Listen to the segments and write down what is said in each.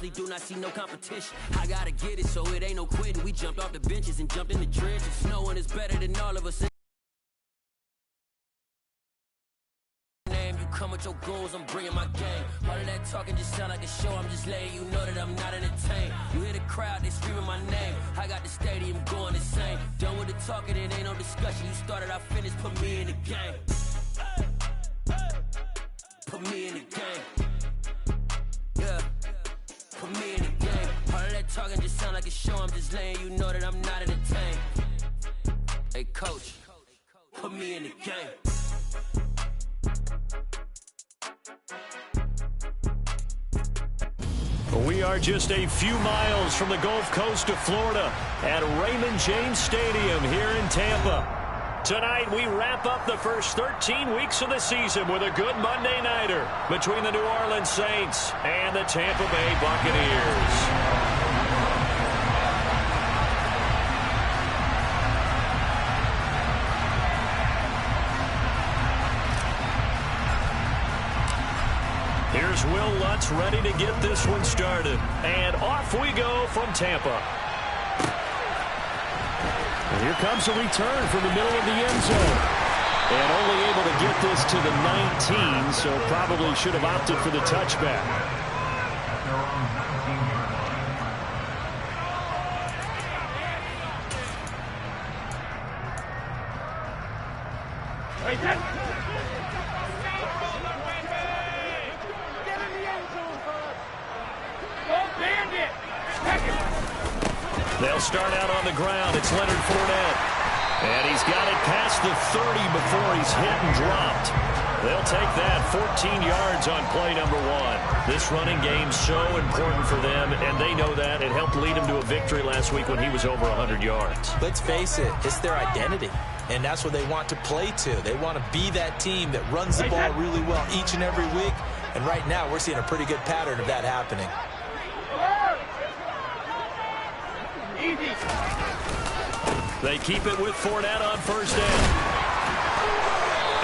honestly do not see no competition. I gotta get it, so it ain't no quitting. We jumped off the benches and jumped in the trenches. No one is better than all of us. Come with your goons, I'm bringing my game. All of that talking just sound like a show. I'm just letting you know that I'm not entertained. You hear the crowd, they screaming my name. I got the stadium going insane. Done with the talking, it ain't no discussion. You started, I finished, put me in the game. Put me in the game. Yeah, put me in the game. All of that talking just sound like a show. I'm just letting you know that I'm not entertained. Hey coach, put me in the game. We are just a few miles from the Gulf Coast of Florida at Raymond James Stadium here in Tampa. Tonight we wrap up the first 13 weeks of the season with a good Monday nighter between the New Orleans Saints and the Tampa Bay Buccaneers. Here's Will Lutz ready to get this one started. And off we go from Tampa. And here comes a return from the middle of the end zone. And only able to get this to the 19, so probably should have opted for the touchback. They'll start out on the ground. It's Leonard Fournette. And he's got it past the 30 before he's hit and dropped. They'll take that 14 yards on play number 1. This running game's so important for them, and they know that. It helped lead him to a victory last week when he was over 100 yards. Let's face it, it's their identity. And that's what they want to play to. They want to be that team that runs the ball really well each and every week. And right now, we're seeing a pretty good pattern of that happening. They keep it with Fournette on first down.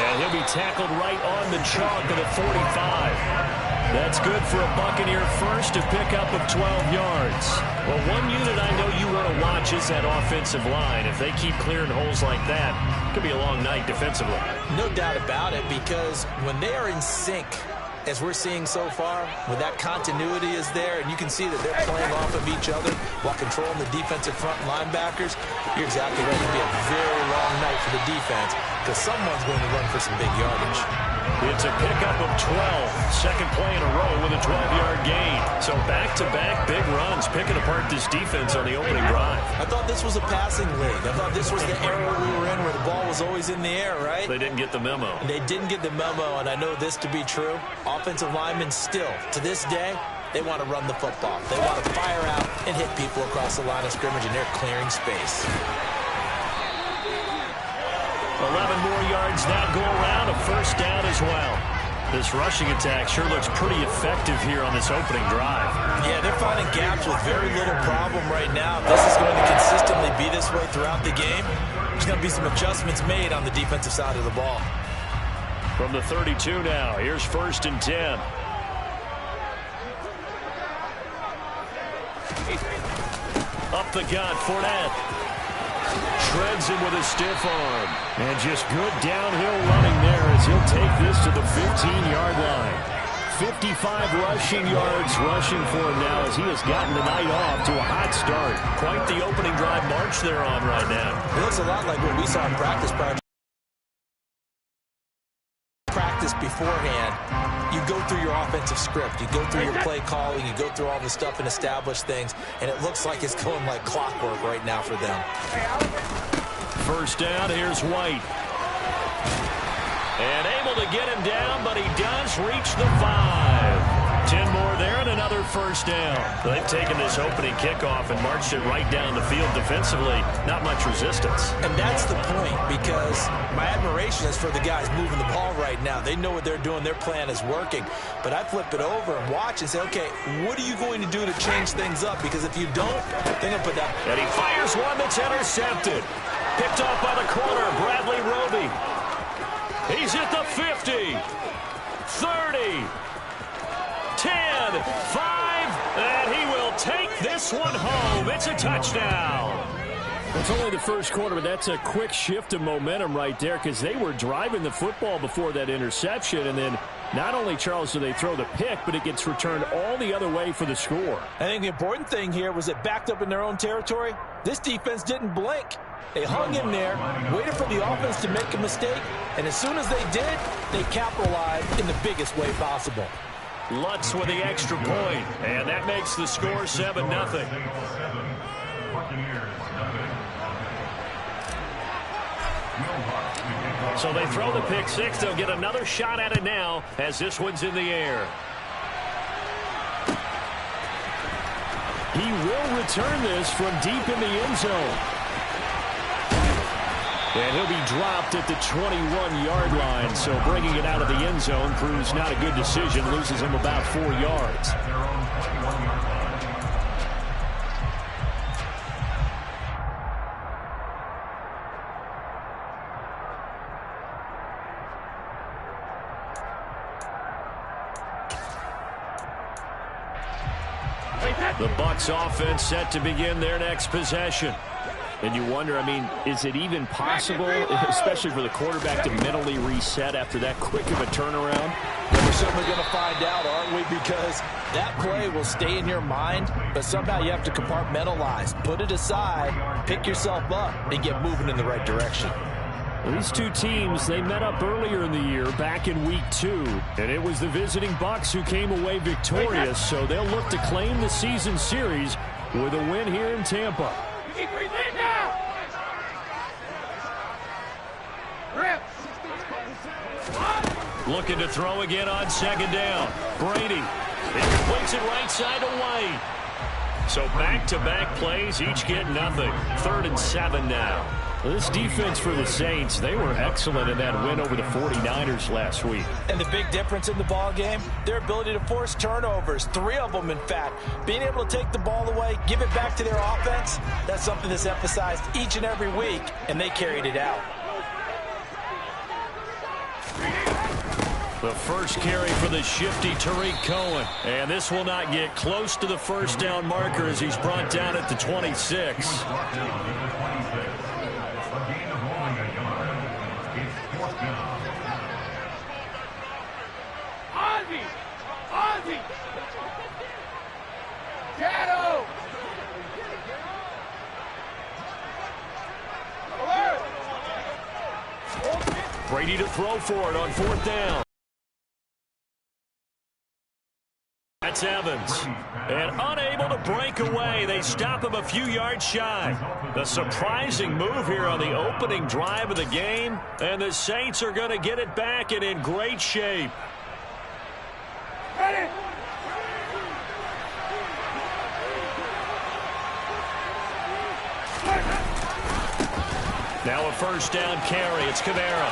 And he'll be tackled right on the chalk at the 45. That's good for a Buccaneer first, to pick up of 12 yards. Well, one unit I know you want to watch is that offensive line. If they keep clearing holes like that, it could be a long night defensively. No doubt about it, because when they are in sync, as we're seeing so far, when that continuity is there, and you can see that they're playing off of each other while controlling the defensive front linebackers, you're exactly right. It'll be a very long night for the defense, because someone's going to run for some big yardage. It's a pickup of 12. Second play in a row with a 12-yard gain. So back-to-back big runs, picking apart this defense on the opening drive. I thought this was a passing league. I thought this was the era we were in where the ball was always in the air, right? They didn't get the memo. They didn't get the memo, and I know this to be true. Offensive linemen still, to this day, they want to run the football. They want to fire out and hit people across the line of scrimmage, and they're clearing space. 11 more yards now go around, a first down as well. This rushing attack sure looks pretty effective here on this opening drive. Yeah, they're finding gaps with very little problem right now. This is going to consistently be this way throughout the game. There's going to be some adjustments made on the defensive side of the ball. From the 32 now, here's 1st and 10. Up the gut, Fournette. Shreds him with a stiff arm. And just good downhill running there as he'll take this to the 15-yard line. 55 rushing yards rushing for him now as he has gotten the night off to a hot start. Quite the opening drive march they're on right now. It looks a lot like what we saw in practice beforehand. You go through your offensive script, you go through your play calling, you go through all the stuff and establish things, and it looks like it's going like clockwork right now for them. First down, here's White. And able to get him down, but he does reach the 5. 10 more there and another first down. They've taken this opening kickoff and marched it right down the field defensively. Not much resistance. And that's the point, because my admiration is for the guys moving the ball right now. They know what they're doing. Their plan is working. But I flip it over and watch and say, okay, what are you going to do to change things up? Because if you don't, they're going to put that. And he fires one that's intercepted. Picked off by the corner, Bradley Roby. He's at the 50, 30, 10, 5, and take this one home. It's a touchdown. It's only the first quarter, but that's a quick shift of momentum right there because they were driving the football before that interception. And then not only, Charles, do they throw the pick, but it gets returned all the other way for the score. I think the important thing here was it backed up in their own territory. This defense didn't blink. They hung in there, waited for the offense to make a mistake, and as soon as they did, they capitalized in the biggest way possible. Lutz with the extra point, and that makes the score 7-0. So they throw the pick six. They'll get another shot at it now as this one's in the air. He will return this from deep in the end zone. And he'll be dropped at the 21-yard line. So bringing it out of the end zone proves not a good decision. Loses him about 4 yards. The Bucs offense set to begin their next possession. And you wonder, I mean, is it even possible, especially for the quarterback, to mentally reset after that quick of a turnaround? Well, we're certainly going to find out, aren't we? Because that play will stay in your mind, but somehow you have to compartmentalize. Put it aside, pick yourself up, and get moving in the right direction. These two teams, they met up earlier in the year, back in Week 2, and it was the visiting Bucs who came away victorious, so they'll look to claim the season series with a win here in Tampa. Looking to throw again on second down. Brady. He completes it right side away. So back-to-back plays, each get nothing. 3rd and 7 now. This defense for the Saints, they were excellent in that win over the 49ers last week. And the big difference in the ball game, their ability to force turnovers, 3 of them, in fact. Being able to take the ball away, give it back to their offense, that's something that's emphasized each and every week, and they carried it out. The first carry for the shifty Tariq Cohen. And this will not get close to the first down marker as he's brought down at the 26. Brady to throw for it on 4th down. That's Evans. And unable to break away. They stop him a few yards shy. The surprising move here on the opening drive of the game. And the Saints are going to get it back and in great shape. Ready. Now a first down carry. It's Kamara.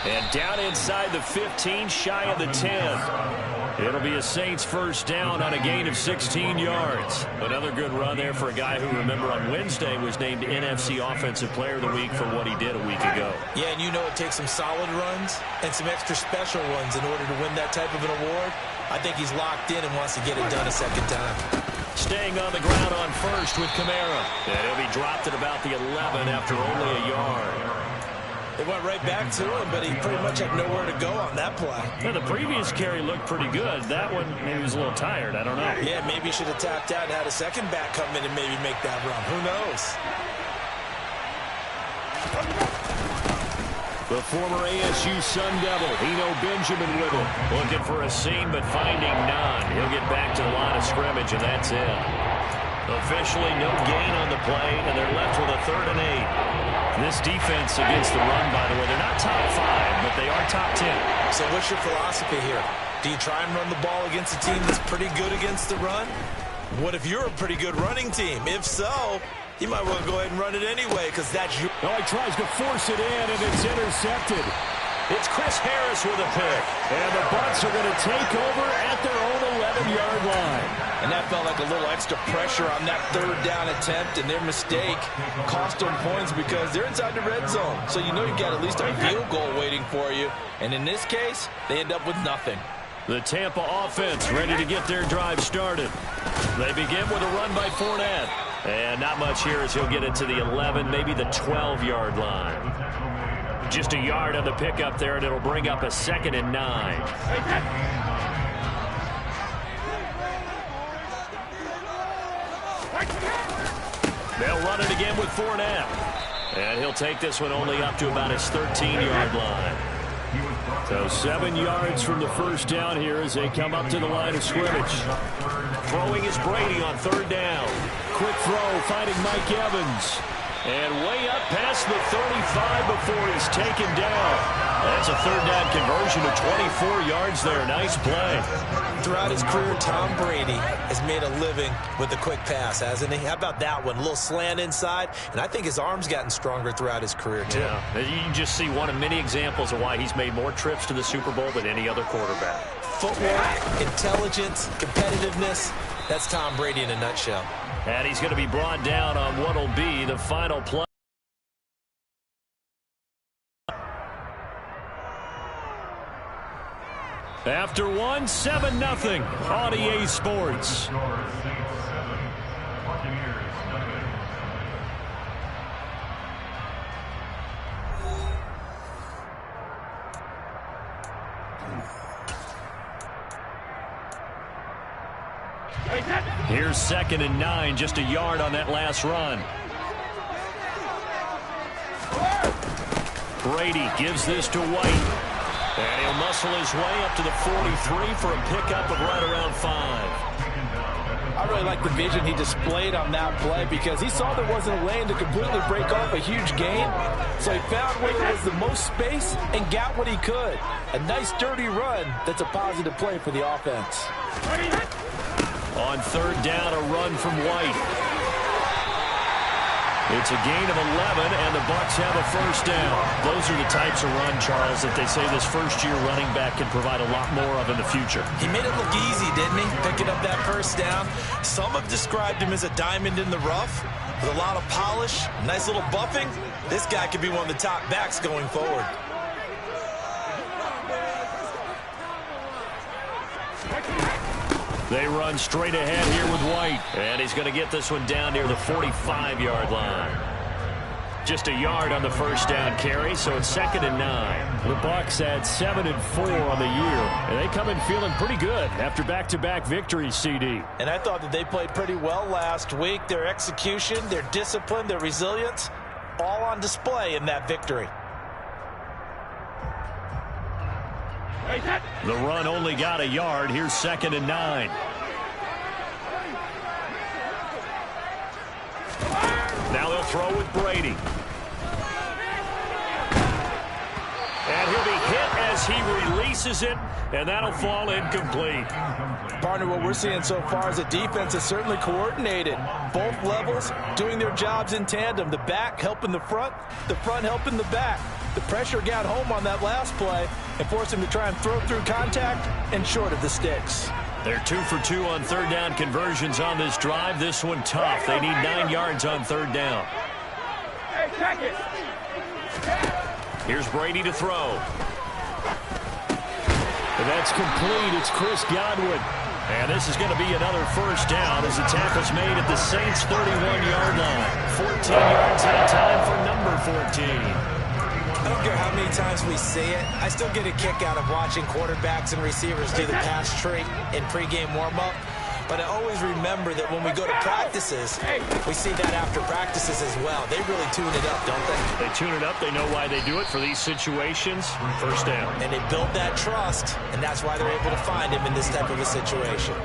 And down inside the 15, shy of the 10. It'll be a Saints first down on a gain of 16 yards. Another good run there for a guy who, remember, on Wednesday was named NFC Offensive Player of the Week for what he did a week ago. Yeah, and you know it takes some solid runs and some extra special ones in order to win that type of an award. I think he's locked in and wants to get it done a second time. Staying on the ground on first with Kamara. And he'll be dropped at about the 11 after only a yard. They went right back to him, but he pretty much had nowhere to go on that play. Yeah, the previous carry looked pretty good. That one, maybe he was a little tired. I don't know. Yeah, maybe he should have tapped out and had a second back come in and maybe make that run. Who knows? The former ASU Sun Devil, Eno Benjamin with him. Looking for a seam, but finding none. He'll get back to the line of scrimmage, and that's it. Officially no gain on the play, and they're left with a 3rd and 8. This defense against the run, by the way, they're not top 5, but they are top 10. So what's your philosophy here? Do you try and run the ball against a team that's pretty good against the run? What if you're a pretty good running team? If so, you might well go ahead and run it anyway, because that's your... Oh, he tries to force it in, and it's intercepted. It's Chris Harris with a pick. And the Bucs are going to take over at their own 11-yard line. And that felt like a little extra pressure on that 3rd down attempt, and their mistake cost them points because they're inside the red zone. So you know you've got at least a field goal waiting for you. And in this case, they end up with nothing. The Tampa offense ready to get their drive started. They begin with a run by Fournette. And not much here as he'll get it to the 11, maybe the 12-yard line. Just a yard on the pickup there, and it'll bring up a 2nd and 9. They'll run it again with Fournette. And he'll take this one only up to about his 13-yard line. So 7 yards from the first down here as they come up to the line of scrimmage. Throwing is Brady on 3rd down. Quick throw, finding Mike Evans. And way up past the 35 before he's taken down. That's a 3rd down conversion of 24 yards there. Nice play. Throughout his career, Tom Brady has made a living with the quick pass, hasn't he? How about that one? A little slant inside, and I think his arm's gotten stronger throughout his career, too. Yeah, you can just see one of many examples of why he's made more trips to the Super Bowl than any other quarterback. Footwork, intelligence, competitiveness, that's Tom Brady in a nutshell. And he's going to be brought down on what will be the final play. After one, 7-0 on EA Sports. Here's 2nd and 9, just a yard on that last run. Brady gives this to White. And he'll muscle his way up to the 43 for a pickup of right around 5. I really like the vision he displayed on that play because he saw there wasn't a lane to completely break off a huge gain. So he found where there was the most space and got what he could. A nice dirty run that's a positive play for the offense. On 3rd down, a run from White. It's a gain of 11, and the Bucs have a 1st down. Those are the types of run, Charles, that they say this first-year running back can provide a lot more of in the future. He made it look easy, didn't he? Picking up that 1st down. Some have described him as a diamond in the rough with a lot of polish, nice little buffing. This guy could be one of the top backs going forward. They run straight ahead here with White. And he's going to get this one down near the 45-yard line. Just a yard on the 1st down carry, so it's 2nd and 9. The Bucs had 7-4 on the year, and they come in feeling pretty good after back-to-back victories, CD. And I thought that they played pretty well last week. Their execution, their discipline, their resilience, all on display in that victory. The run only got a yard. Here's 2nd and 9. Now they'll throw with Brady. And he'll be hit as he releases it, and that'll fall incomplete. Partner, what we're seeing so far is a defense is certainly coordinated. Both levels doing their jobs in tandem. The back helping the front helping the back. The pressure got home on that last play and forced him to try and throw through contact and short of the sticks. They're 2 for 2 on 3rd down conversions on this drive. This one tough. They need 9 yards on 3rd down. Hey, check it. Here's Brady to throw. And that's complete. It's Chris Godwin. And this is going to be another 1st down as the tackle's made at the Saints' 31-yard line. 14 yards that time for number 14. I don't care how many times we see it. I still get a kick out of watching quarterbacks and receivers do the pass tree in pregame warm-up. But I always remember that when we go to practices, we see that after practices as well. They really tune it up, don't they? They tune it up. They know why they do it for these situations. 1st down. And they build that trust, and that's why they're able to find him in this type of a situation.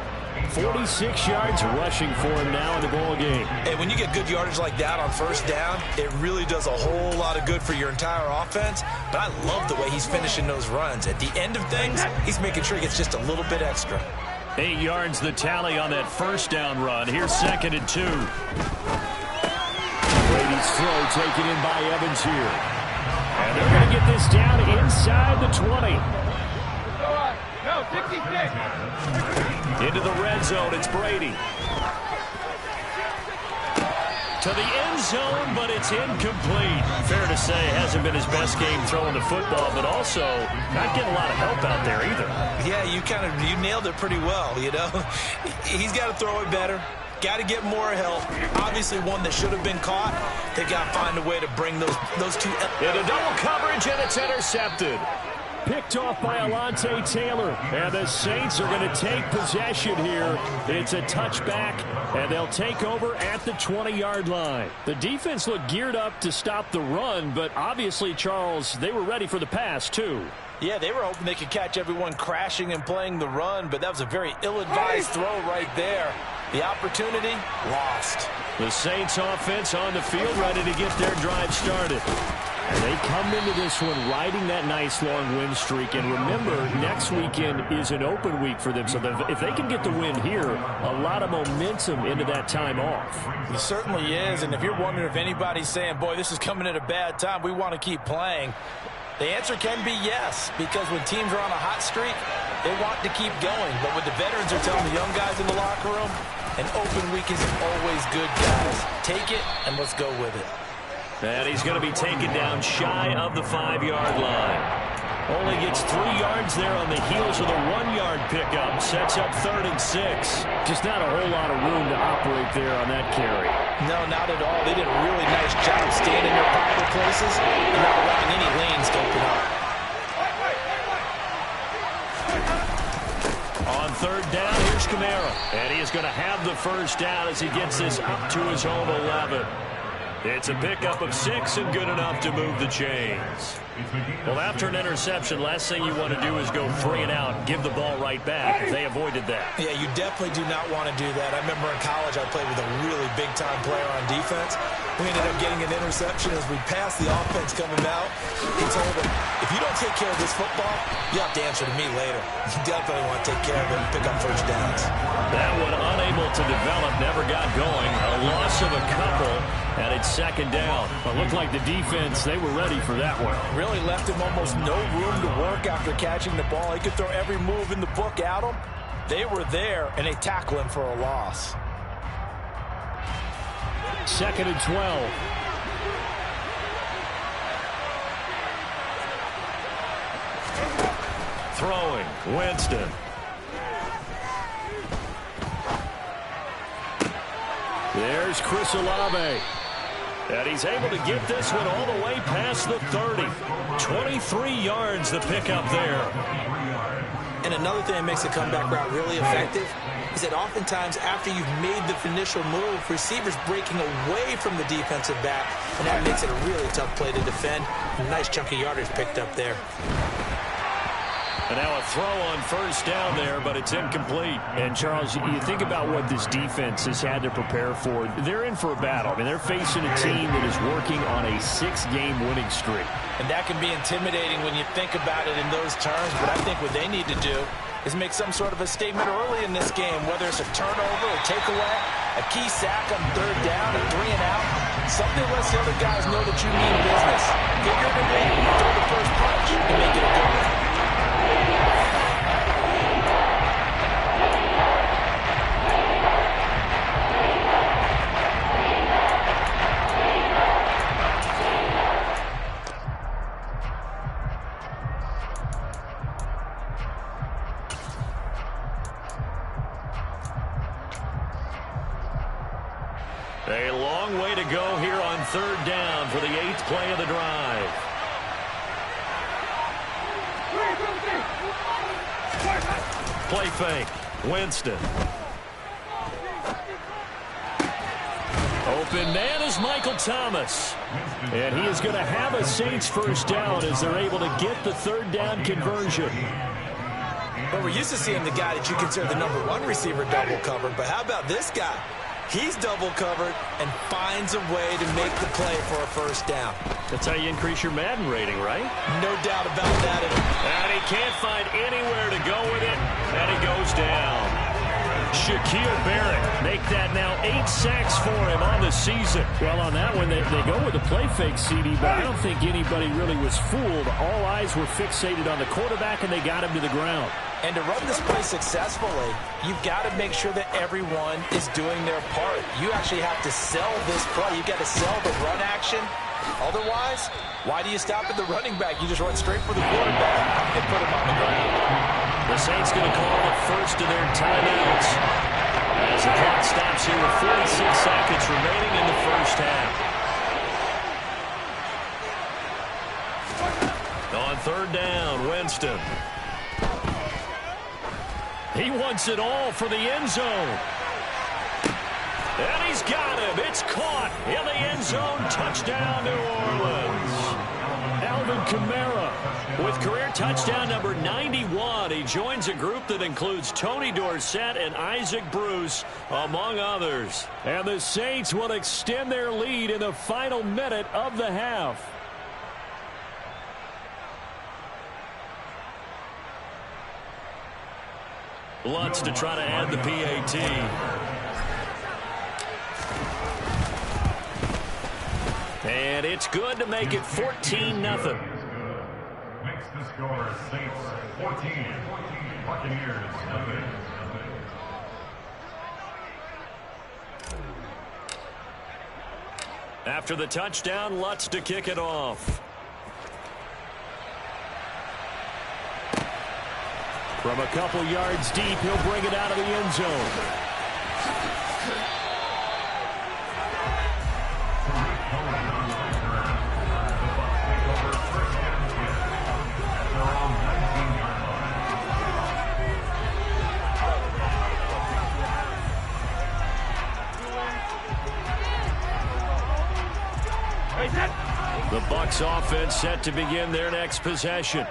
46 yards rushing for him now in the ball game. And when you get good yardage like that on 1st down, it really does a whole lot of good for your entire offense. But I love the way he's finishing those runs. At the end of things, he's making sure he gets just a little bit extra. 8 yards the tally on that 1st down run. Here's 2nd and 2. Brady's throw taken in by Evans here. And they're going to get this down inside the 20. No, 66. Into the red zone, it's Brady. To the end zone, but it's incomplete. Fair to say, hasn't been his best game throwing the football, but also not getting a lot of help out there either. Yeah, you nailed it pretty well, you know. He's got to throw it better. Got to get more help. Obviously, one that should have been caught. They got to find a way to bring those two. Into double coverage, and it's intercepted. Picked off by Alontae Taylor, and the Saints are going to take possession here. It's a touchback, and they'll take over at the 20-yard line. The defense looked geared up to stop the run, but obviously, Charles, they were ready for the pass, too. Yeah, they were hoping they could catch everyone crashing and playing the run, but that was a very ill-advised throw right there. The opportunity, lost. The Saints offense on the field, ready to get their drive started. And they come into this one riding that nice long win streak. And remember, next weekend is an open week for them. So if they can get the win here, a lot of momentum into that time off. It certainly is. And if you're wondering if anybody's saying, boy, this is coming at a bad time, we want to keep playing, the answer can be yes. Because when teams are on a hot streak, they want to keep going. But what the veterans are telling the young guys in the locker room, an open week isn't always good, guys. Take it and let's go with it. And he's going to be taken down shy of the 5-yard line. Only gets 3 yards there on the heels of the 1-yard pickup. Sets up 3rd and 6. Just not a whole lot of room to operate there on that carry. No, not at all. They did a really nice job staying in their proper places and not allowing any lanes to open up. On 3rd down, here's Kamara. And he is going to have the first down as he gets this up to his home 11. It's a pickup of 6 and good enough to move the chains. Well, after an interception, last thing you want to do is go 3 and out and give the ball right back. They avoided that. Yeah, you definitely do not want to do that. I remember in college I played with a really big-time player on defense. We ended up getting an interception as we passed the offense coming out. He told him, if you don't take care of this football, you have to answer to me later. You definitely want to take care of it and pick up first downs. That one unable to develop, never got going. A loss of a couple, and it's 2nd down. It looked like the defense, they were ready for that one. Really left him almost no room to work after catching the ball. He could throw every move in the book at him. They were there, and they tackle him for a loss. 2nd and 12. Throwing, Winston. There's Chris Olave. And he's able to get this one all the way past the 30. 23 yards the pickup there. And another thing that makes the comeback route really effective is that oftentimes after you've made the initial move, receivers breaking away from the defensive back, and that makes it a really tough play to defend. A nice chunk of yardage picked up there. And now a throw on 1st down there, but it's incomplete. And, Charles, you think about what this defense has had to prepare for. They're in for a battle. I mean, they're facing a team that is working on a 6-game winning streak. And that can be intimidating when you think about it in those terms, but I think what they need to do is make some sort of a statement early in this game, whether it's a turnover, a takeaway, a key sack on 3rd down, a 3 and out. Something lets the other guys know that you mean business. Figuratively, throw the first punch and make it a good one. A long way to go here on 3rd down for the 8th play of the drive. Play fake. Winston. Open man is Michael Thomas. And he is going to have a Saints first down as they're able to get the 3rd down conversion. Well, we're used to seeing the guy that you consider the #1 receiver double covered, but how about this guy? He's double covered and finds a way to make the play for a first down. That's how you increase your Madden rating, right? No doubt about that. And he can't find anywhere to go with it, and he goes down. Shaquille Barrett make that now 8 sacks for him on the season. Well, on that one, they go with a play fake, CD, but I don't think anybody really was fooled. All eyes were fixated on the quarterback, and they got him to the ground. And to run this play successfully, you've got to make sure that everyone is doing their part. You actually have to sell this play. You've got to sell the run action. Otherwise, why do you stop at the running back? You just run straight for the quarterback and put him on the ground. The Saints going to call the first of their timeouts as the clock stops here with 46 seconds remaining in the first half. On third down, Winston. He wants it all for the end zone. And he's got him. It's caught in the end zone. Touchdown, New Orleans. Alvin Kamara with career touchdown number 91. He joins a group that includes Tony Dorsett and Isaac Bruce, among others. And the Saints will extend their lead in the final minute of the half. Lutz to try to add the PAT. And it's good to make it 14-0. Makes the score Saints 14, Buccaneers 0. After the touchdown, Lutz to kick it off. From a couple yards deep, he'll bring it out of the end zone. The Bucs offense set to begin their next possession.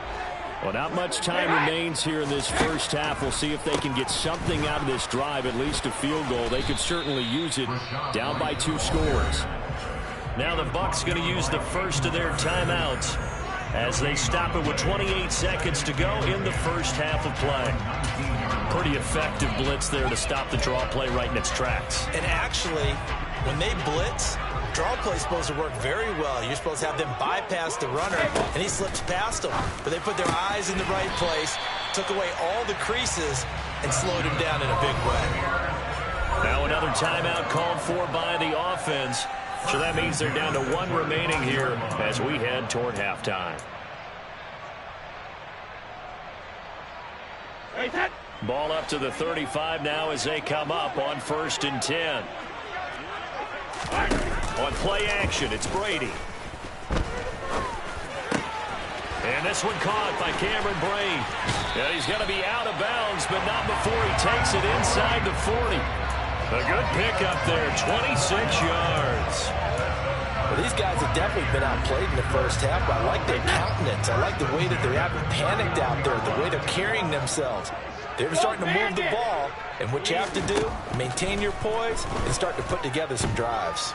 Well, not much time remains here in this first half. We'll see if they can get something out of this drive, at least a field goal. They could certainly use it down by 2 scores. Now the Bucs going to use the first of their timeouts as they stop it with 28 seconds to go in the first half of play. Pretty effective blitz there to stop the draw play right in its tracks. And actually, when they blitz, draw play is supposed to work very well. You're supposed to have them bypass the runner, and he slips past them. But they put their eyes in the right place, took away all the creases, and slowed him down in a big way. Now another timeout called for by the offense. So that means they're down to 1 remaining here as we head toward halftime. Ball up to the 35 now as they come up on 1st and 10. On play action, it's Brady. And this one caught by Cameron Brate. Yeah, he's going to be out of bounds, but not before he takes it inside the 40. A good pickup there, 26 yards. Well, these guys have definitely been outplayed in the first half, but I like their countenance. I like the way that they haven't panicked out there, the way they're carrying themselves. They're starting to move the ball, and what you have to do, maintain your poise and start to put together some drives.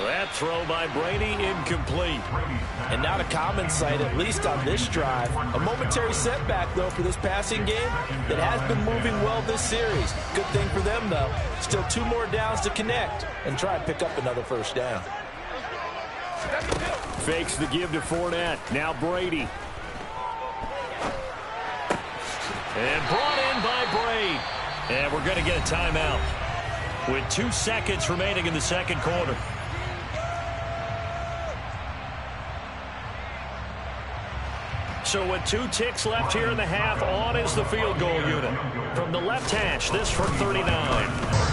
That throw by Brady incomplete. And not a common sight, at least on this drive. A momentary setback, though, for this passing game that has been moving well this series. Good thing for them, though. Still 2 more downs to connect and try and pick up another first down. Fakes the give to Fournette. Now Brady. And brought in by Brate. And we're going to get a timeout with 2 seconds remaining in the second quarter. So with 2 ticks left here in the half, on is the field goal unit. From the left hash, this from 39.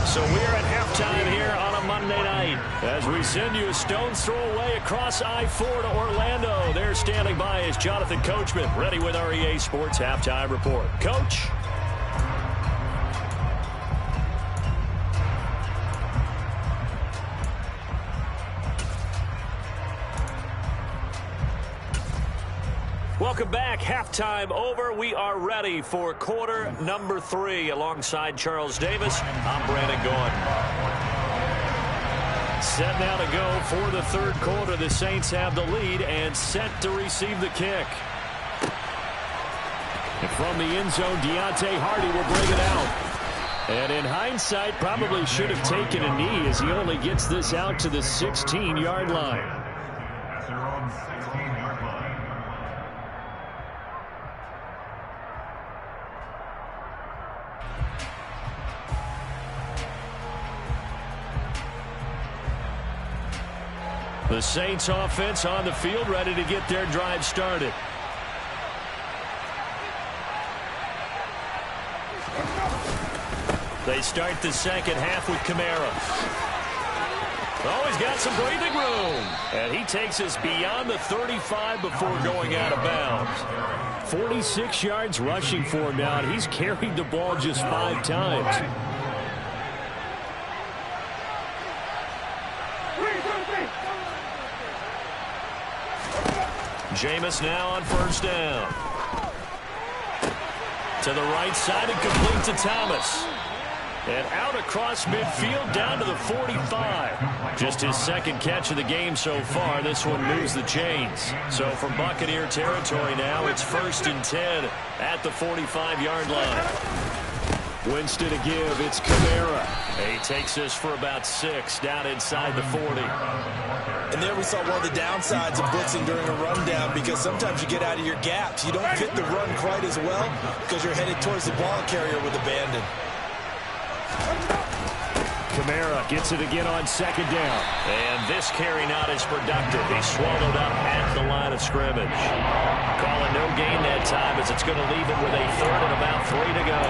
So we're at halftime here on a Monday night as we send you a stone's throw away across I-4 to Orlando. There standing by is Jonathan Coachman, ready with our EA Sports Halftime Report. Coach? Welcome back. Halftime over. We are ready for quarter number 3. Alongside Charles Davis, I'm Brandon Gaudin. Set now to go for the third quarter. The Saints have the lead and set to receive the kick. And from the end zone, Deontay Hardy will bring it out. And in hindsight, probably should have taken a knee as he only gets this out to the 16-yard line. The Saints offense on the field, ready to get their drive started. They start the second half with Kamara. Oh, he's got some breathing room. And he takes us beyond the 35 before going out of bounds. 46 yards rushing for him now, and he's carried the ball just 5 times. Jameis now on first down. To the right side and complete to Thomas. And out across midfield down to the 45. Just his second catch of the game so far. This one moves the chains. So from Buccaneer territory now, it's 1st and 10 at the 45-yard line. Winston to give. It's Kamara. He takes this for about 6 down inside the 40. And there we saw one of the downsides of blitzing during a rundown, because sometimes you get out of your gaps. You don't fit the run quite as well because you're headed towards the ball carrier with abandon. Kamara gets it again on 2nd down. And this carry not as productive. He's swallowed up at the line of scrimmage. Calling no gain that time, as it's going to leave him with a 3rd and about 3 to go.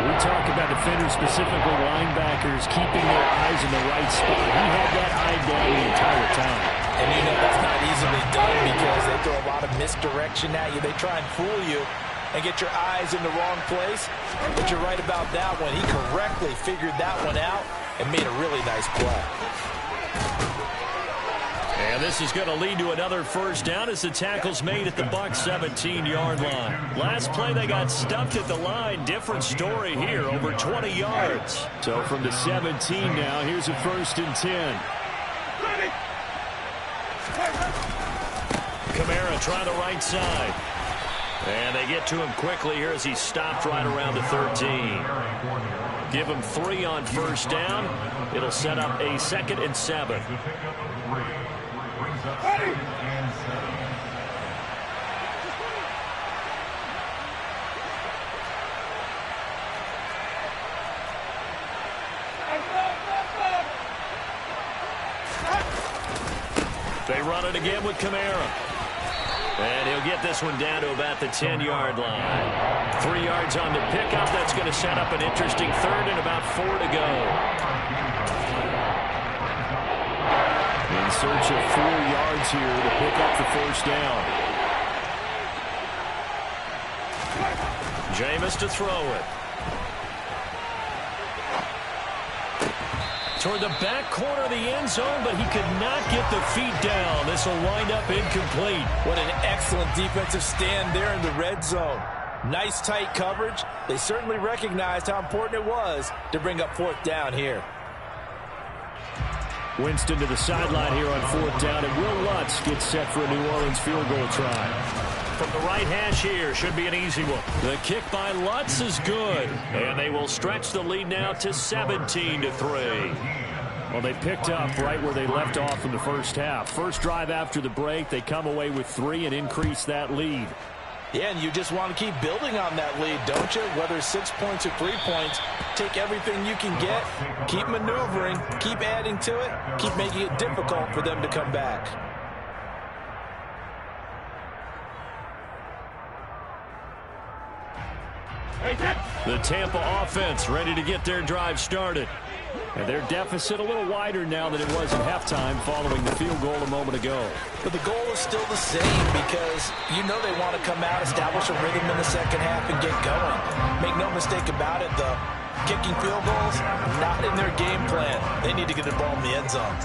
We talk about defenders, specifically linebackers, keeping their eyes in the right spot. He had that eye down the entire time. And you know that's not easily done, because they throw a lot of misdirection at you. They try and fool you and get your eyes in the wrong place. But you're right about that one. He correctly figured that one out and made a really nice play. And this is going to lead to another first down as the tackle's made at the Bucs 17-yard line. Last play they got stuffed at the line. Different story here, over 20 yards. So from the 17 now, here's a 1st and 10. Kamara trying the right side. And they get to him quickly here as he stopped right around the 13. Give him 3 on first down. It'll set up a 2nd and 7. They run it again with Kamara. And he'll get this one down to about the 10-yard line. 3 yards on the pickup. That's going to set up an interesting 3rd and about 4 to go. In search of 4 yards here to pick up the first down. Jameis to throw it. Toward the back corner of the end zone, but he could not get the feet down. This will wind up incomplete. What an excellent defensive stand there in the red zone. Nice tight coverage. They certainly recognized how important it was to bring up 4th down here. Winston to the sideline here on 4th down, and Will Lutz gets set for a New Orleans field goal try. From the right hash here, should be an easy one. The kick by Lutz is good, and they will stretch the lead now to 17-3. Well, they picked up right where they left off in the first half. First drive after the break, they come away with 3 and increase that lead. Yeah, and you just want to keep building on that lead, don't you? Whether 6 points or 3 points, take everything you can get, keep maneuvering, keep adding to it, keep making it difficult for them to come back. The Tampa offense ready to get their drive started. And their deficit a little wider now than it was at halftime following the field goal a moment ago. But the goal is still the same, because you know they want to come out, establish a rhythm in the second half, and get going. Make no mistake about it, though. Kicking field goals, not in their game plan. They need to get the ball in the end zone.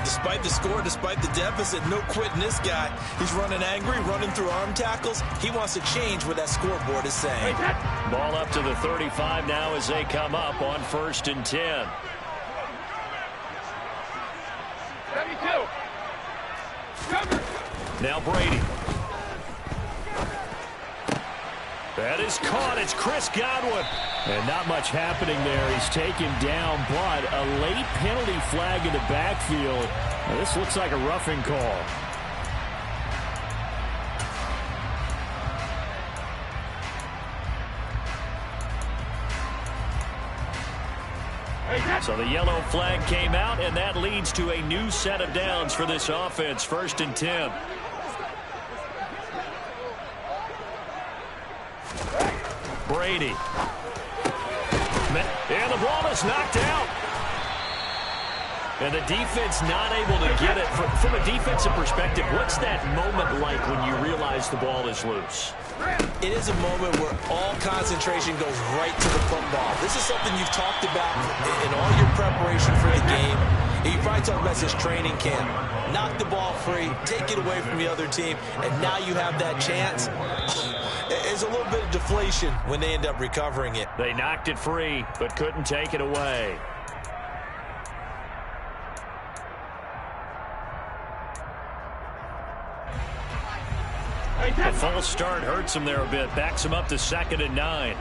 Despite the score, despite the deficit, no quitting this guy. He's running angry, running through arm tackles. He wants to change what that scoreboard is saying. Ball up to the 35 now as they come up on 1st and 10. 72. Cover. Now Brady. That is caught. It's Chris Godwin. And not much happening there. He's taken down, but a late penalty flag in the backfield. Now, this looks like a roughing call. So the yellow flag came out, and that leads to a new set of downs for this offense. 1st and 10. Brady. And the ball is knocked out. And the defense not able to get it. From a defensive perspective, what's that moment like when you realize the ball is loose? It is a moment where all concentration goes right to the football. This is something you've talked about in all your preparation for the game. You probably talked about this training camp. Knock the ball free, take it away from the other team, and now you have that chance. It's a little bit of deflation when they end up recovering it. They knocked it free, but couldn't take it away. The false start hurts him there a bit. Backs him up to 2nd and 9.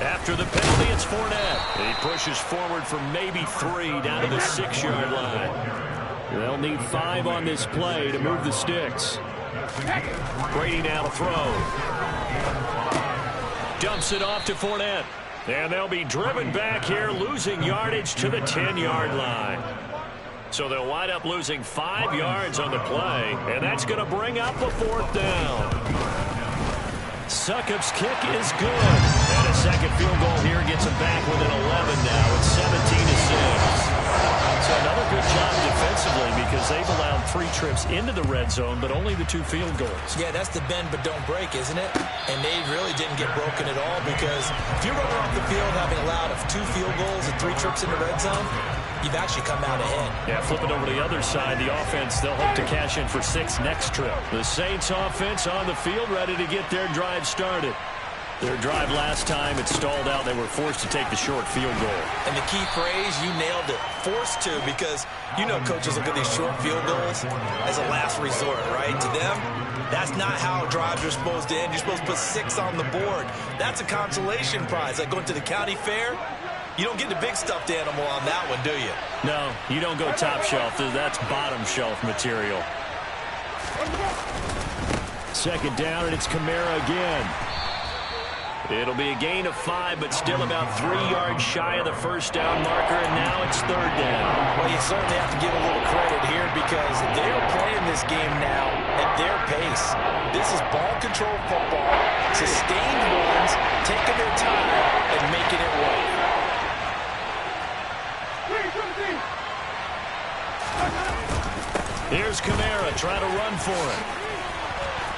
After the penalty, it's Fournette. He pushes forward for maybe 3 down to the 6-yard line. They'll need 5 on this play to move the sticks. Brady now to throw. Dumps it off to Fournette. And they'll be driven back here, losing yardage to the 10-yard line. So they'll wind up losing 5 yards on the play, and that's going to bring up a 4th down. Succop's kick is good. And a second field goal here gets them back within 11 now. It's 17-6. So another good job defensively because they've allowed 3 trips into the red zone, but only the 2 field goals. Yeah, that's the bend but don't break, isn't it? And they really didn't get broken at all because if you're running off the field having allowed 2 field goals and 3 trips in the red zone, you've actually come out ahead. Yeah, flipping over to the other side, the offense, they'll hope to cash in for 6 next trip. The Saints offense on the field, ready to get their drive started. Their drive last time, it stalled out. They were forced to take the short field goal. And the key phrase, you nailed it, forced to, because you know coaches look at these short field goals as a last resort, right? To them, that's not how drives are supposed to end. You're supposed to put 6 on the board. That's a consolation prize, like going to the county fair. You don't get the big stuffed animal on that one, do you? No, you don't go top shelf. That's bottom shelf material. 2nd down, and it's Kamara again. It'll be a gain of 5, but still about 3 yards shy of the 1st down marker, and now it's 3rd down. Well, you certainly have to give a little credit here because they're playing this game now at their pace. This is ball control football, sustained runs, taking their time and making it work. Here's Kamara trying to run for it.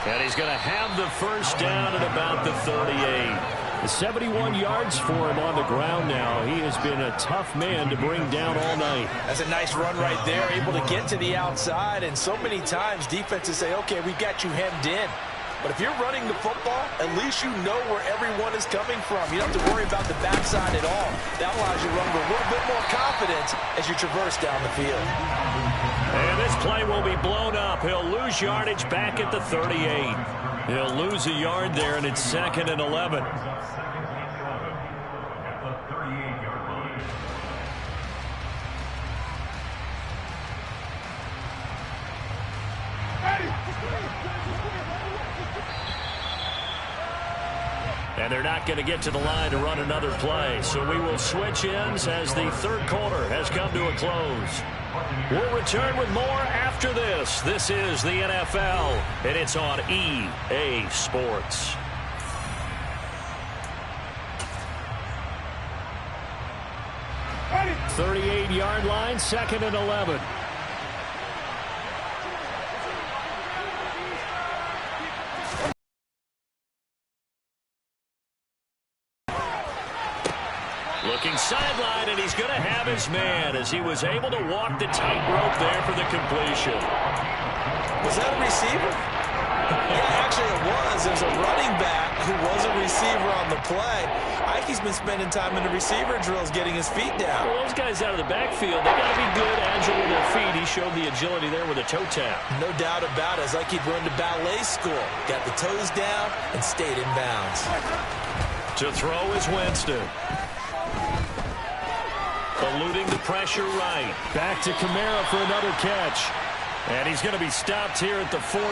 And he's going to have the 1st down at about the 38. 71 yards for him on the ground now. He has been a tough man to bring down all night. That's a nice run right there, able to get to the outside. And so many times defenses say, okay, we've got you hemmed in. But if you're running the football, at least you know where everyone is coming from. You don't have to worry about the backside at all. That allows you to run with a little bit more confidence as you traverse down the field. And this play will be blown up. He'll lose yardage back at the 38. He'll lose a yard there, and it's 2nd and 11. And they're not going to get to the line to run another play. So we will switch ends as the 3rd quarter has come to a close. We'll return with more after this. This is the NFL, and it's on EA Sports. Ready. 38-yard line, 2nd and 11. Looking sideline, and he's going to have his man as he was able to walk the tightrope there for the completion. Was that a receiver? Yeah, actually it was. There's a running back who was a receiver on the play. Ike's been spending time in the receiver drills getting his feet down. Well, those guys out of the backfield, they got to be good, agile with their feet. He showed the agility there with a toe tap. No doubt about it. It's like he'd run to ballet school. Got the toes down and stayed in bounds. To throw is Winston. Eluding the pressure right. Back to Kamara for another catch. And he's going to be stopped here at the 43,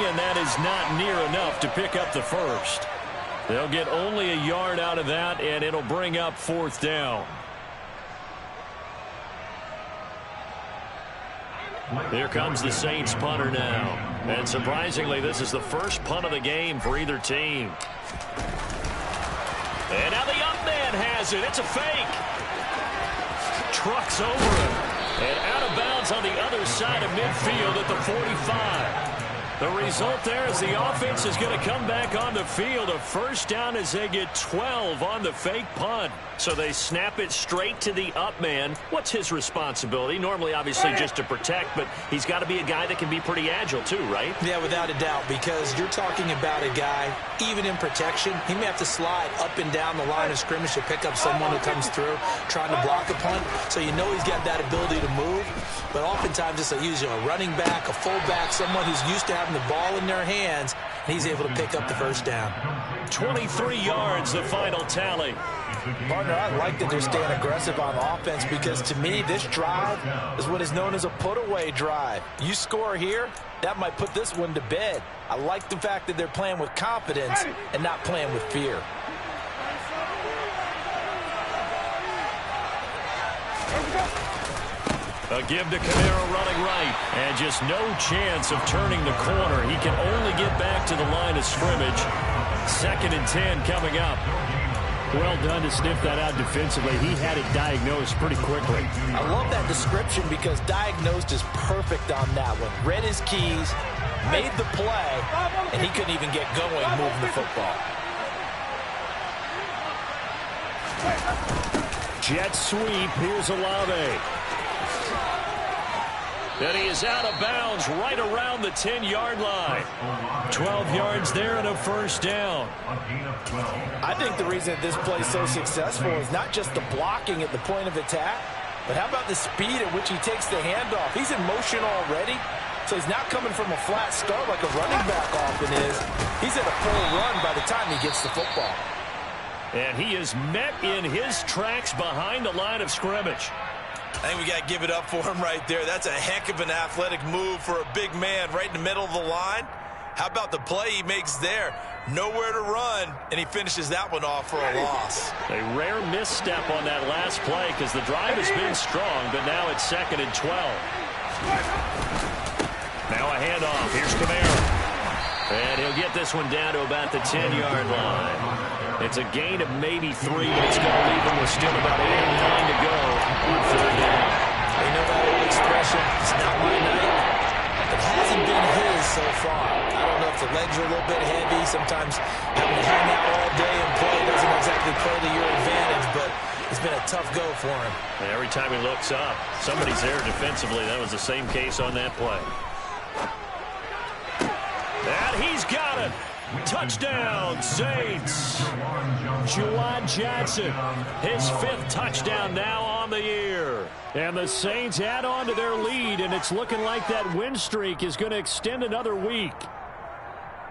and that is not near enough to pick up the 1st. They'll get only a yard out of that, and it'll bring up 4th down. Here comes the Saints punter now. And surprisingly, this is the first punt of the game for either team. And now the up man has it. It's a fake. Trucks over him. And out of bounds on the other side of midfield at the 45. The result there is the offense is going to come back on the field. A first down as they get 12 on the fake punt. So they snap it straight to the up man. What's his responsibility? Normally, obviously, just to protect, but he's got to be a guy that can be pretty agile too, right? Yeah, without a doubt, because you're talking about a guy, even in protection, he may have to slide up and down the line of scrimmage to pick up someone who comes through trying to block a punt. So you know he's got that ability to move, but oftentimes it's usually a running back, a fullback, someone who's used to having the ball in their hands, and he's able to pick up the first down. 23 yards, the final tally. Partner, I like that they're staying aggressive on offense because, to me, this drive is what is known as a put-away drive. You score here, that might put this one to bed. I like the fact that they're playing with confidence and not playing with fear. A give to Kamara running right. And just no chance of turning the corner. He can only get back to the line of scrimmage. 2nd and 10 coming up. Well done to sniff that out defensively. He had it diagnosed pretty quickly. I love that description because diagnosed is perfect on that one. Read his keys, made the play, and he couldn't even get going moving the football. Jet sweep. Here's Olave. And he is out of bounds right around the 10-yard line. 12 yards there and a first down. I think the reason that this play is so successful is not just the blocking at the point of attack, but how about the speed at which he takes the handoff? He's in motion already, so he's not coming from a flat start like a running back often is. He's at a full run by the time he gets the football. And he is met in his tracks behind the line of scrimmage. I think we got to give it up for him right there. That's a heck of an athletic move for a big man right in the middle of the line. How about the play he makes there? Nowhere to run, and he finishes that one off for a loss. A rare misstep on that last play because the drive has been strong, but now it's 2nd and 12. Now a handoff. Here's Kamara. And he'll get this one down to about the 10-yard line. It's a gain of maybe 3, but it's going to leave him with still about 8 or 9 to go on 3rd down. You know that old expression, it's not my night. It hasn't been his so far. I don't know if the legs are a little bit heavy. Sometimes having to hang out all day and play doesn't exactly play to your advantage, but it's been a tough go for him. And every time he looks up, somebody's there defensively. That was the same case on that play. And he's got it. Touchdown, Saints. Juwan Johnson, his 5th touchdown now on the year. And the Saints add on to their lead, and it's looking like that win streak is going to extend another week.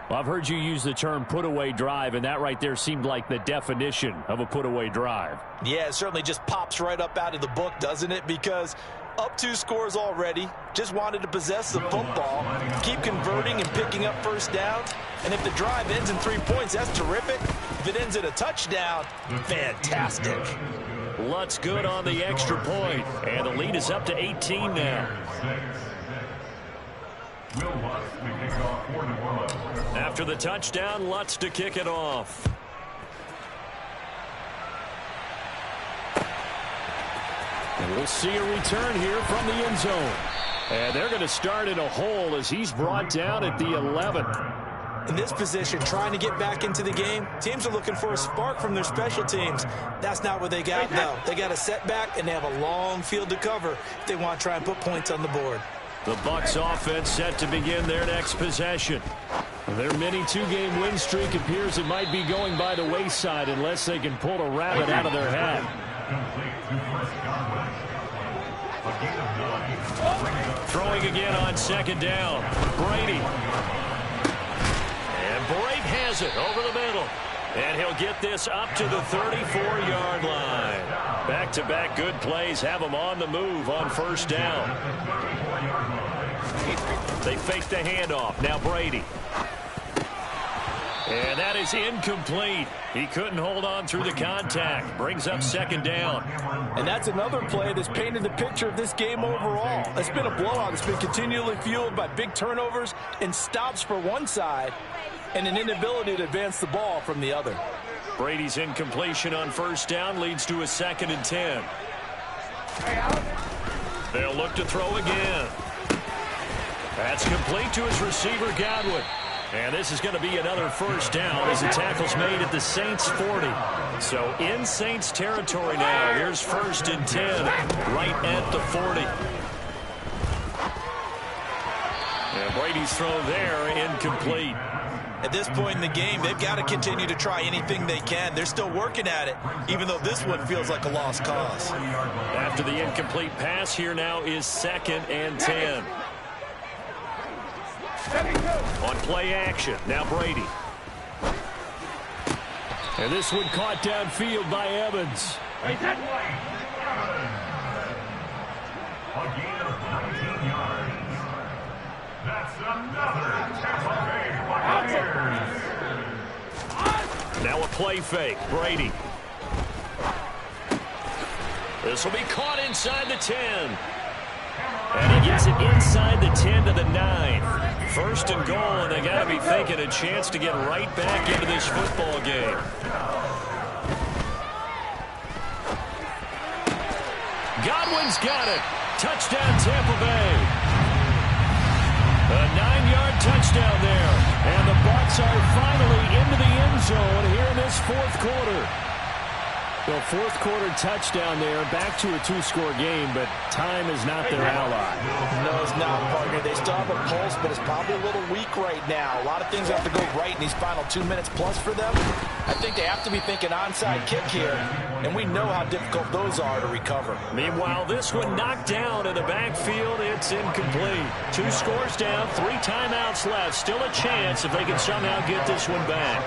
Well, I've heard you use the term put-away drive, and that right there seemed like the definition of a put-away drive. Yeah, it certainly just pops right up out of the book, doesn't it? Because up 2 scores already, just wanted to possess the football, keep converting and picking up first downs. And if the drive ends in 3 points, that's terrific. If it ends in a touchdown, fantastic. Lutz good on the extra point, and the lead is up to 18 now. After the touchdown, Lutz to kick it off. And we'll see a return here from the end zone. And they're going to start in a hole as he's brought down at the 11. In this position, trying to get back into the game, teams are looking for a spark from their special teams. That's not what they got, though. They got a setback, and they have a long field to cover if they want to try and put points on the board. The Bucs offense set to begin their next possession. Their mini 2-game win streak appears it might be going by the wayside unless they can pull a rabbit out of their hat. Throwing again on 2nd down. Brady. And Brake has it over the middle. And he'll get this up to the 34-yard line. Back-to-back good plays have him on the move on 1st down. They fake the handoff. Now Brady. And that is incomplete. He couldn't hold on through the contact. Brings up second down. And that's another play that's painted the picture of this game overall. It's been a blowout. It's been continually fueled by big turnovers and stops for one side and an inability to advance the ball from the other. Brady's incompletion on first down leads to a 2nd and 10. They'll look to throw again. That's complete to his receiver, Godwin. And this is going to be another first down as the tackle's made at the Saints 40. So in Saints territory now. Here's 1st and 10 right at the 40. And Brady's throw there incomplete. At this point in the game, they've got to continue to try anything they can. They're still working at it, even though this one feels like a lost cause. After the incomplete pass, here now is 2nd and 10. On play action, now Brady. And this one caught downfield by Evans. A gain of 19 yards. That's another Tampa Bay Buccaneers. Now a play fake, Brady. This will be caught inside the 10. And he gets it inside the 10 to the 9. 1st and goal, and they got to be thinking a chance to get right back into this football game. Godwin's got it. Touchdown, Tampa Bay. A 9-yard touchdown there. And the Bucs are finally into the end zone here in this 4th quarter. The 4th quarter touchdown there, back to a 2-score game, but time is not their ally. No, it's not, partner. They still have a pulse, but it's probably a little weak right now. A lot of things have to go right in these final 2 minutes plus for them. I think they have to be thinking onside kick here, and we know how difficult those are to recover. Meanwhile, this one knocked down in the backfield. It's incomplete. 2 scores down, 3 timeouts left. Still a chance if they can somehow get this one back.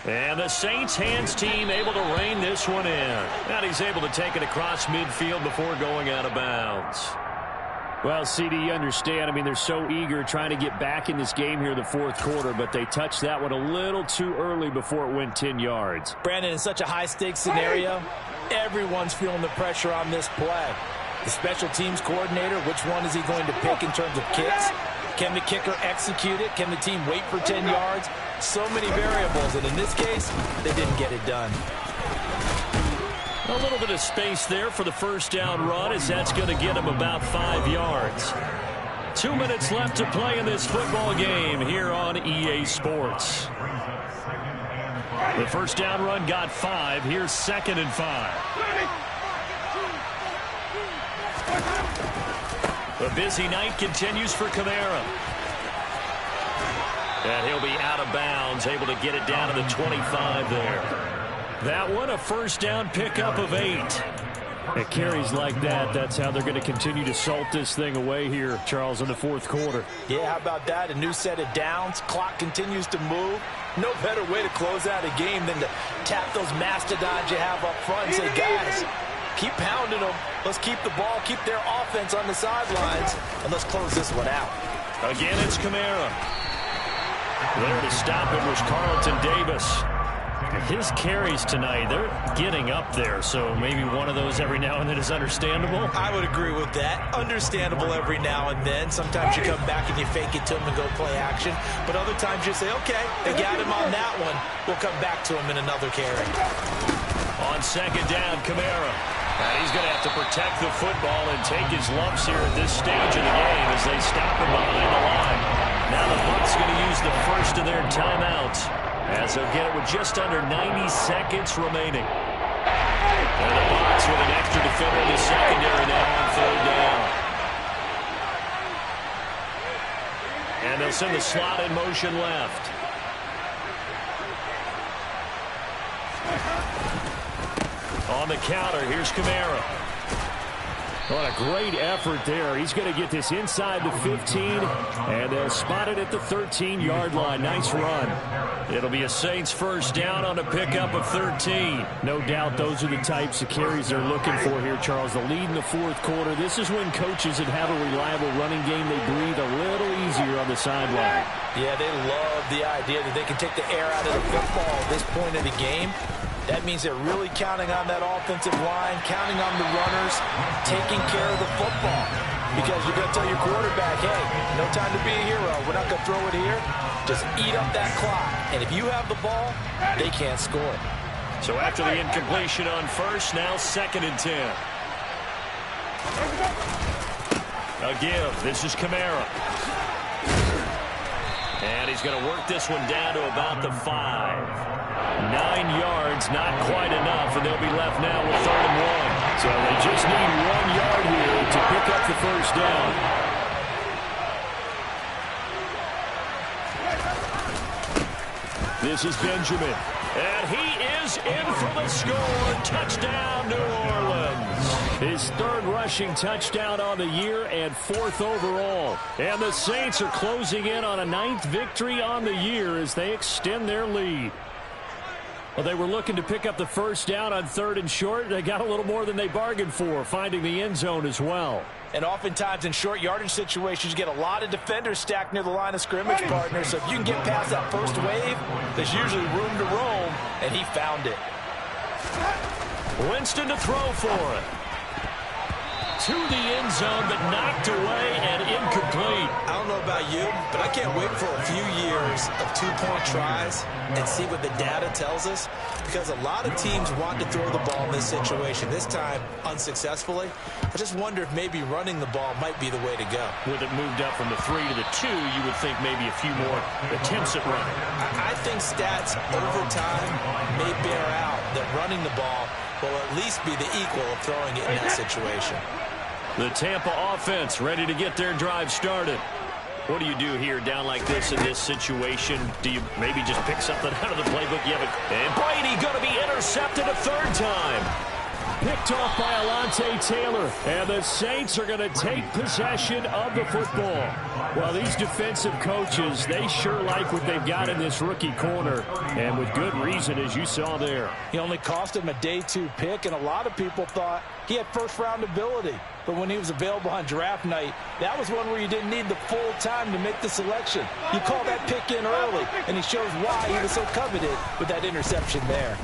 And the Saints hands team able to rein this one in. And he's able to take it across midfield before going out of bounds. Well, CD, you understand. I mean, they're so eager trying to get back in this game here in the 4th quarter, but they touched that one a little too early before it went 10 yards. Brandon, in such a high-stakes scenario, everyone's feeling the pressure on this play. The special teams coordinator, which one is he going to pick in terms of kicks? Can the kicker execute it? Can the team wait for 10 yards? So many variables, and in this case, they didn't get it done. A little bit of space there for the first down run, as that's going to get him about 5 yards. 2 minutes left to play in this football game here on EA Sports. The first down run got 5. Here's 2nd and 5. The busy night continues for Kamara. And he'll be out of bounds, able to get it down to the 25 there. That one, a first down pickup of 8. It carries like that. That's how they're going to continue to salt this thing away here, Charles, in the 4th quarter. Yeah, how about that? A new set of downs. Clock continues to move. No better way to close out a game than to tap those mastodons you have up front and say, guys, keep pounding them. Let's keep the ball, keep their offense on the sidelines, and let's close this one out. Again, it's Kamara. There to stop it was Carlton Davis. His carries tonight, they're getting up there, so maybe one of those every now and then is understandable. I would agree with that. Understandable every now and then. Sometimes you come back and you fake it to him and go play action. But other times you say, okay, they got him on that one. We'll come back to him in another carry. On 2nd down, Kamara. And he's going to have to protect the football and take his lumps here at this stage of the game as they stop him behind the line. Now the Bucs going to use the first of their timeouts, as they'll get it with just under 90 seconds remaining. And the Bucs with an extra defender in the secondary now on 3rd down. And they'll send the slot in motion left. On the counter, here's Kamara. What a great effort there. He's going to get this inside the 15, and they'll spot it at the 13-yard line. Nice run. It'll be a Saints first down on a pickup of 13. No doubt those are the types of carries they're looking for here, Charles. The lead in the fourth quarter. This is when coaches that have a reliable running game, they breathe a little easier on the sideline. Yeah, they love the idea that they can take the air out of the football at this point of the game. That means they're really counting on that offensive line, counting on the runners, taking care of the football. Because you're going to tell your quarterback, hey, no time to be a hero. We're not going to throw it here. Just eat up that clock. And if you have the ball, they can't score. So after the incompletion on first, now 2nd and 10. A give. This is Kamara. And he's going to work this one down to about the 5. 9 yards, not quite enough, and they'll be left now with 3rd and 1. So they just need 1 yard here to pick up the first down. This is Benjamin. And he is in for the score. Touchdown, New Orleans. His 3rd rushing touchdown on the year and 4th overall. And the Saints are closing in on a 9th victory on the year as they extend their lead. Well, they were looking to pick up the first down on 3rd and short. They got a little more than they bargained for, finding the end zone as well. And oftentimes in short yardage situations, you get a lot of defenders stacked near the line of scrimmage, partner. So if you can get past that first wave, there's usually room to roam, and he found it. Winston to throw for it. To the end zone, but knocked away and incomplete. I don't know about you, but I can't wait for a few years of 2-point tries and see what the data tells us, because a lot of teams want to throw the ball in this situation, this time unsuccessfully. I just wonder if maybe running the ball might be the way to go. With it moved up from the 3 to the 2, you would think maybe a few more attempts at running. I think stats over time may bear out that running the ball will at least be the equal of throwing it in that situation. The Tampa offense ready to get their drive started. What do you do here down like this in this situation? Do you maybe just pick something out of the playbook? And Brady going to be intercepted a 3rd time. Picked off by Alontae Taylor. And the Saints are going to take possession of the football. Well, these defensive coaches, they sure like what they've got in this rookie corner. And with good reason, as you saw there. He only cost him a day 2 pick, and a lot of people thought he had first-round ability. But when he was available on draft night, that was one where you didn't need the full time to make the selection. You call that pick in early, and he shows why he was so coveted with that interception there.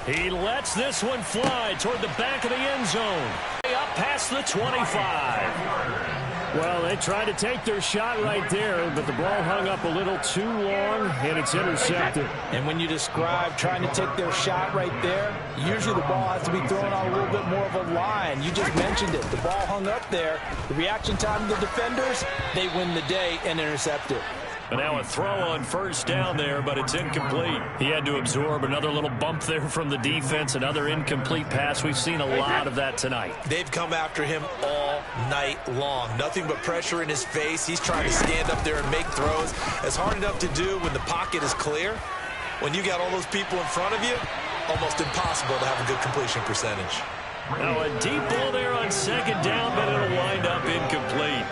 He lets this one fly toward the back of the end zone. Up past the 25. Well, they tried to take their shot right there, but the ball hung up a little too long, and it's intercepted. And when you describe trying to take their shot right there, usually the ball has to be thrown on a little bit more of a line. You just mentioned it. The ball hung up there. The reaction time of the defenders, they win the day and intercept it. And now a throw on first down there, but it's incomplete. He had to absorb another little bump there from the defense, another incomplete pass. We've seen a lot of that tonight. They've come after him all night long. Nothing but pressure in his face. He's trying to stand up there and make throws. It's hard enough to do when the pocket is clear. When you got all those people in front of you, almost impossible to have a good completion percentage. Now a deep ball there on 2nd down, but it'll wind up incomplete.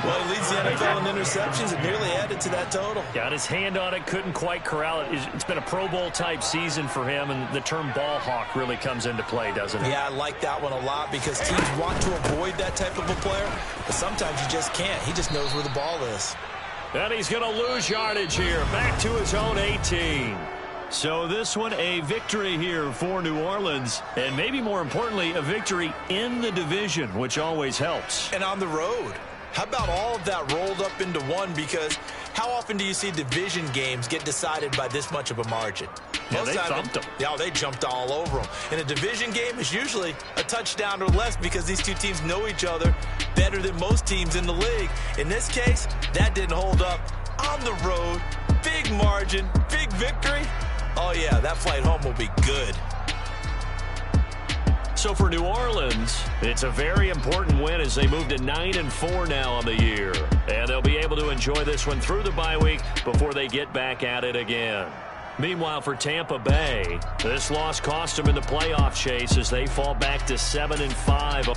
Well, he leads the NFL in interceptions and nearly added to that total. Got his hand on it, couldn't quite corral it. It's been a Pro Bowl-type season for him, and the term ball hawk really comes into play, doesn't it? Yeah, I like that one a lot because teams want to avoid that type of a player, but sometimes you just can't. He just knows where the ball is. And he's going to lose yardage here, back to his own 18. So this one, a victory here for New Orleans, and maybe more importantly, a victory in the division, which always helps. And on the road. How about all of that rolled up into one? Because how often do you see division games get decided by this much of a margin? Yeah, they thumped them. Yeah, they jumped all over them. In a division game, it's usually a touchdown or less because these two teams know each other better than most teams in the league. In this case, that didn't hold up. On the road, big margin, big victory. Oh, yeah, that flight home will be good. So for New Orleans, it's a very important win as they move to 9-4 now on the year. And they'll be able to enjoy this one through the bye week before they get back at it again. Meanwhile, for Tampa Bay, this loss cost them in the playoff chase as they fall back to 7-5.